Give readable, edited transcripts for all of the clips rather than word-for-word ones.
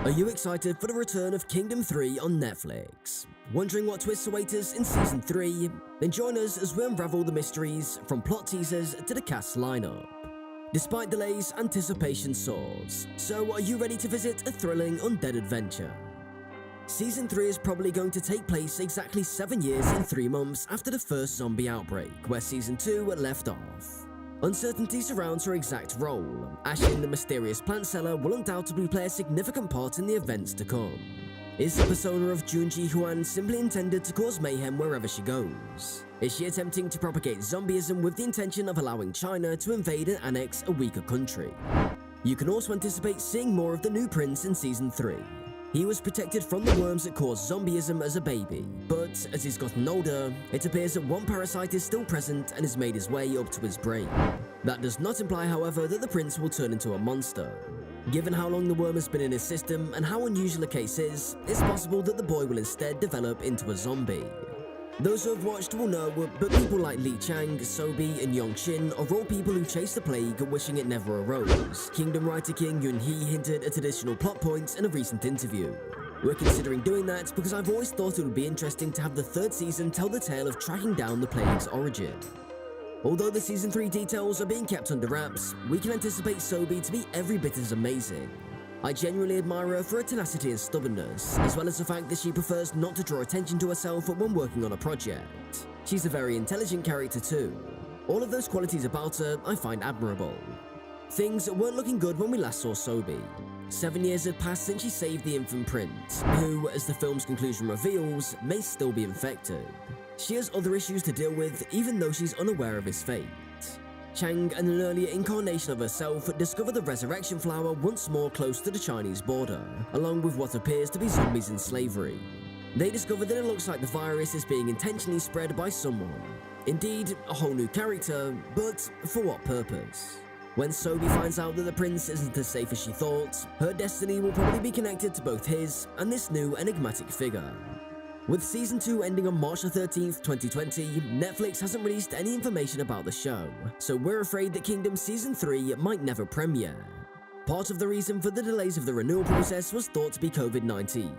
Are you excited for the return of Kingdom 3 on Netflix? Wondering what twists await us in Season 3? Then join us as we unravel the mysteries from plot teasers to the cast lineup. Despite delays, anticipation soars. So are you ready to visit a thrilling undead adventure? Season 3 is probably going to take place exactly 7 years and 3 months after the first zombie outbreak, where Season 2 left off. Uncertainty surrounds her exact role. Ashin, the mysterious plant seller, will undoubtedly play a significant part in the events to come. Is the persona of Junji Huan simply intended to cause mayhem wherever she goes? Is she attempting to propagate zombieism with the intention of allowing China to invade and annex a weaker country? You can also anticipate seeing more of the new prince in Season 3. He was protected from the worms that caused zombieism as a baby, but as he's gotten older, it appears that one parasite is still present and has made his way up to his brain. That does not imply, however, that the prince will turn into a monster. Given how long the worm has been in his system and how unusual the case is, it's possible that the boy will instead develop into a zombie. Those who have watched will know, but people like Li Chang, Sobi, and Yongqin are all people who chased the plague wishing it never arose. Kingdom writer King Yun-hee hinted at additional plot points in a recent interview. We're considering doing that because I've always thought it would be interesting to have the third season tell the tale of tracking down the plague's origin. Although the Season 3 details are being kept under wraps, we can anticipate Sobi to be every bit as amazing. I genuinely admire her for her tenacity and stubbornness, as well as the fact that she prefers not to draw attention to herself when working on a project. She's a very intelligent character too. All of those qualities about her I find admirable. Things weren't looking good when we last saw Sobi. 7 years have passed since she saved the infant prince, who, as the film's conclusion reveals, may still be infected. She has other issues to deal with, even though she's unaware of his fate. Chang and an earlier incarnation of herself discover the resurrection flower once more close to the Chinese border, along with what appears to be zombies in slavery. They discover that it looks like the virus is being intentionally spread by someone. Indeed, a whole new character, but for what purpose? When Sobi finds out that the prince isn't as safe as she thought, her destiny will probably be connected to both his and this new enigmatic figure. With Season 2 ending on March 13th, 2020, Netflix hasn't released any information about the show, so we're afraid that Kingdom Season 3 might never premiere. Part of the reason for the delays of the renewal process was thought to be COVID-19.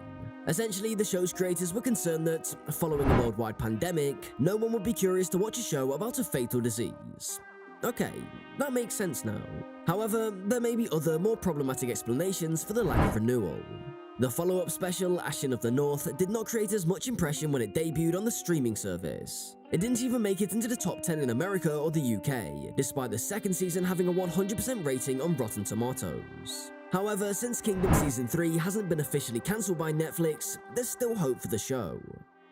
Essentially, the show's creators were concerned that, following a worldwide pandemic, no one would be curious to watch a show about a fatal disease. Okay, that makes sense now. However, there may be other, more problematic explanations for the lack of renewal. The follow-up special, Ashin of the North, did not create as much impression when it debuted on the streaming service. It didn't even make it into the top 10 in America or the UK, despite the second season having a 100% rating on Rotten Tomatoes. However, since Kingdom Season 3 hasn't been officially cancelled by Netflix, there's still hope for the show.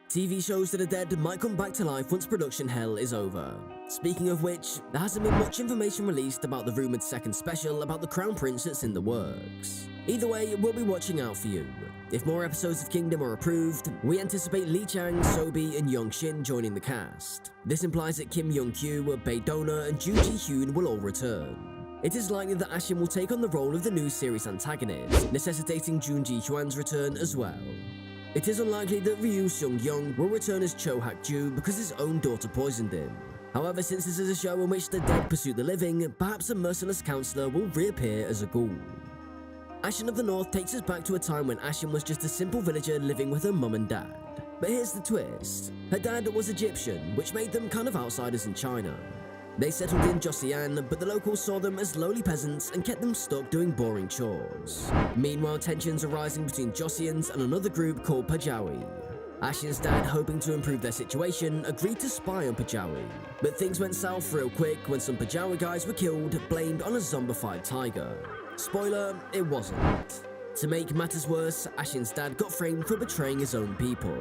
TV shows that are dead might come back to life once production hell is over. Speaking of which, there hasn't been much information released about the rumoured second special about the Crown Prince that's in the works. Either way, we'll be watching out for you. If more episodes of Kingdom are approved, we anticipate Li Chang, Sobi, and Yongqin joining the cast. This implies that Kim Young-kyu, Bae Doona, and Joo Ji-hyun will all return. It is likely that Ashin will take on the role of the new series antagonist, necessitating Junji Huan's return as well. It is unlikely that Ryu Seung-young will return as Cho Hak-ju because his own daughter poisoned him. However, since this is a show in which the dead pursue the living, perhaps a merciless counselor will reappear as a ghoul. Ashin of the North takes us back to a time when Ashin was just a simple villager living with her mum and dad. But here's the twist. Her dad was Egyptian, which made them kind of outsiders in China. They settled in Joseon, but the locals saw them as lowly peasants and kept them stuck doing boring chores. Meanwhile, tensions are rising between Joseons and another group called Pajawi. Ashin's dad, hoping to improve their situation, agreed to spy on Pajawi. But things went south real quick when some Pajawi guys were killed, blamed on a zombified tiger. Spoiler, it wasn't. To make matters worse, Ashin's dad got framed for betraying his own people.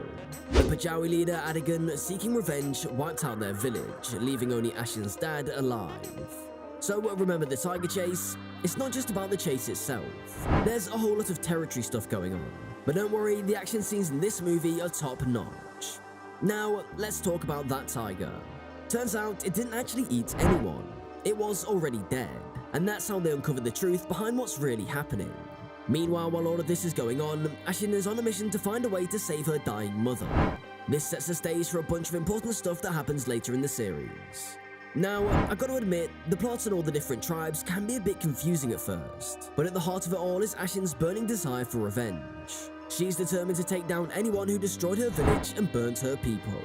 The Pajawi leader Adigan, seeking revenge, wiped out their village, leaving only Ashin's dad alive. So remember the tiger chase? It's not just about the chase itself. There's a whole lot of territory stuff going on. But don't worry, the action scenes in this movie are top notch. Now, let's talk about that tiger. Turns out, it didn't actually eat anyone. It was already dead. And that's how they uncovered the truth behind what's really happening. Meanwhile, while all of this is going on, Ashin is on a mission to find a way to save her dying mother. This sets the stage for a bunch of important stuff that happens later in the series. Now, I gotta admit, the plots and all the different tribes can be a bit confusing at first, but at the heart of it all is Ashen's burning desire for revenge. She's determined to take down anyone who destroyed her village and burnt her people.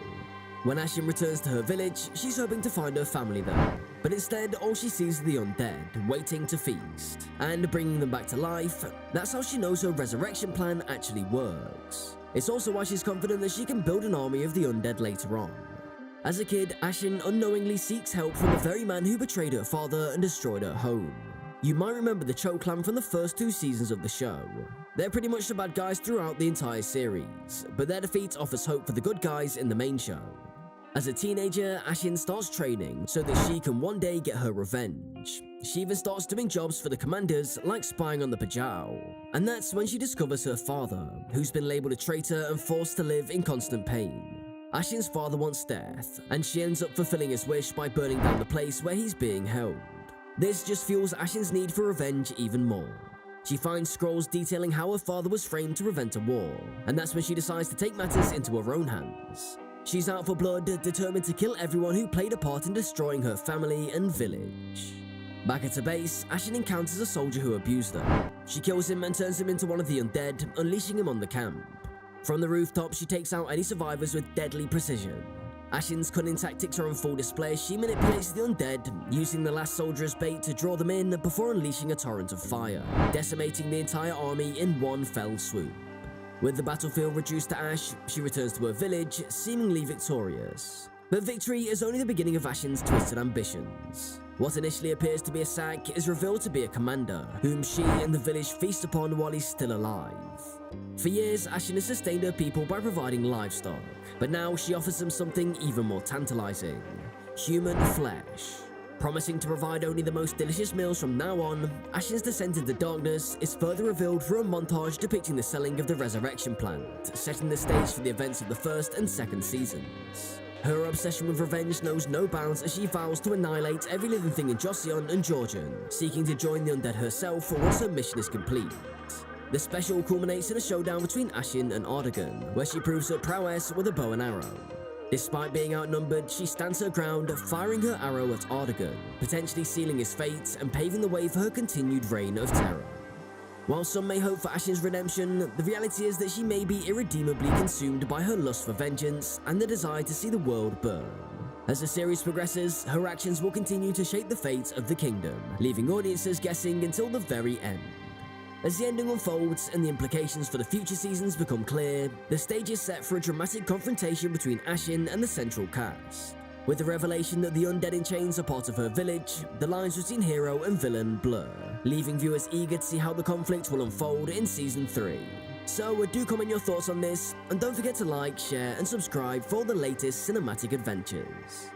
When Ashen returns to her village, she's hoping to find her family there, but instead all she sees are the undead, waiting to feast, and bringing them back to life. That's how she knows her resurrection plan actually works. It's also why she's confident that she can build an army of the undead later on. As a kid, Ashen unknowingly seeks help from the very man who betrayed her father and destroyed her home. You might remember the Cho clan from the first 2 seasons of the show. They're pretty much the bad guys throughout the entire series, but their defeat offers hope for the good guys in the main show. As a teenager, Ashen starts training so that she can one day get her revenge. She even starts doing jobs for the commanders like spying on the Pajau. And that's when she discovers her father, who's been labeled a traitor and forced to live in constant pain. Ashen's father wants death, and she ends up fulfilling his wish by burning down the place where he's being held. This just fuels Ashen's need for revenge even more. She finds scrolls detailing how her father was framed to prevent a war, and that's when she decides to take matters into her own hands. She's out for blood, determined to kill everyone who played a part in destroying her family and village. Back at her base, Ashen encounters a soldier who abused her. She kills him and turns him into one of the undead, unleashing him on the camp. From the rooftop, she takes out any survivors with deadly precision. Ashen's cunning tactics are on full display as she manipulates the undead, using the last soldier as bait to draw them in before unleashing a torrent of fire, decimating the entire army in one fell swoop. With the battlefield reduced to ash, she returns to her village, seemingly victorious. But victory is only the beginning of Ashen's twisted ambitions. What initially appears to be a sack is revealed to be a commander, whom she and the village feast upon while he's still alive. For years, Ashen has sustained her people by providing livestock, but now she offers them something even more tantalizing: human flesh. Promising to provide only the most delicious meals from now on, Ashen's descent into darkness is further revealed through a montage depicting the selling of the resurrection plant, setting the stage for the events of the first and second seasons. Her obsession with revenge knows no bounds as she vows to annihilate every living thing in Joseon and Georgian, seeking to join the undead herself once her mission is complete. The special culminates in a showdown between Ashen and Ardigan, where she proves her prowess with a bow and arrow. Despite being outnumbered, she stands her ground, firing her arrow at Ardigan, potentially sealing his fate and paving the way for her continued reign of terror. While some may hope for Ashen's redemption, the reality is that she may be irredeemably consumed by her lust for vengeance and the desire to see the world burn. As the series progresses, her actions will continue to shape the fate of the kingdom, leaving audiences guessing until the very end. As the ending unfolds and the implications for the future seasons become clear, the stage is set for a dramatic confrontation between Ashen and the central cast. With the revelation that the undead in chains are part of her village, the lines between hero and villain blur, leaving viewers eager to see how the conflict will unfold in Season 3. So do comment your thoughts on this, and don't forget to like, share and subscribe for all the latest cinematic adventures.